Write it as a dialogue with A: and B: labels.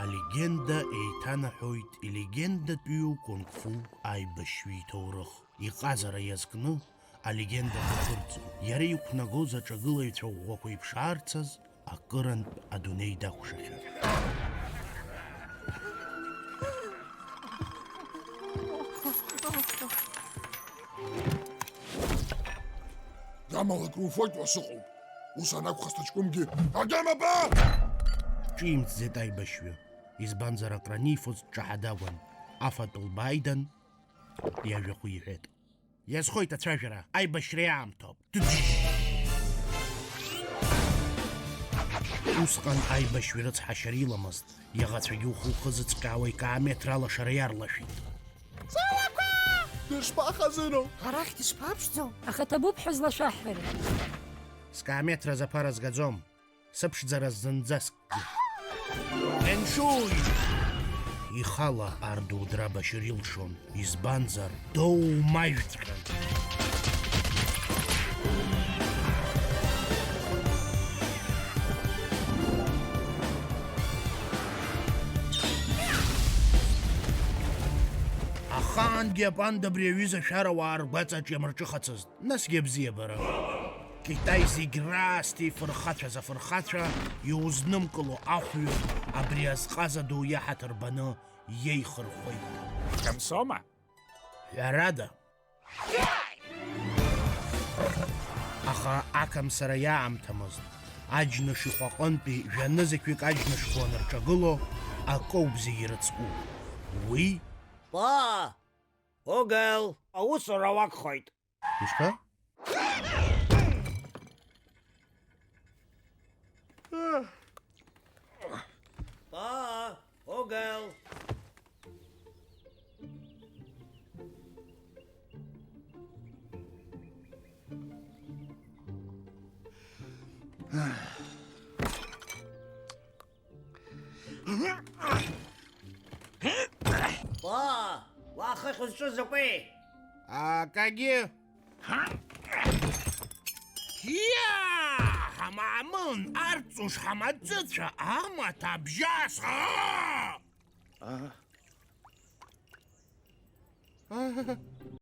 A: алегенда еиҭанаҳәоит илегендатәиу кунг-фу аибашьҩы иҭоурых. Иҟазара иазкны алегенда ҭахырӡом. Иара иқәнагоз аҿагылаҩцәа ӷәӷәақәа иԥшаарцаз акырантә адунеи дақәшахьан.
B: Дамалак руфоит уасыҟоуп. Ус анакәха сҭаҷкәымгьы агьамаба!
A: ҿимҭӡеит аибашьҩы. Избанзар акранифоз дҿаҳа-дагәан. Афатә лбааидан, иажәахә иҳәеит. Иазхоит ацәажәара, аибашьра иаамҭоуп. Усҟан аибашьҩы рыцҳашьара иламызт. Иаӷацәагьы ухы-ухы зыҵҟьаауа икаамеҭр алашара иарлашәит.
B: Дышԥахазыноу?
C: Арахь дышԥаԥшӡоу? Аха ҭабуп ҳәа злашәаҳҳәара.
A: Скаамеҭр азаԥара згаӡом. Сыԥшӡара зынӡаскгьы. Еншуи! Ихала арду драбашьыр илшон, избанзар доумажәҵәҟьан. Ахаангьы апанда абри аҩыза шәарауаа ргәаҵаҿ иамырҿыхацызт. Насгьы абзиабара. Китай зегь раасҭа ифырхацәаз афырхацәа иузнымкыло ахәҩы абри азҟаза ду иаҳаҭыр баны иеихырхәеит.
D: Камсома?
A: Ҳәарада. Аха акамсара иаамҭамызт. Аџьныш ихәаҟынтәи жәанызықьҩык аџьнышқәа анырҿагыло акоуп зегьы ирыцку. Уи
E: Па! Огел! Аусура уагхоит!
A: Ишԥа?
E: Па! Огел! Па! Уахи хәызҿыз закәи?
A: Акагьы. Иа! Ҳамаамын, арҵуш ҳамаӡыцәа, амаҭ абжьас!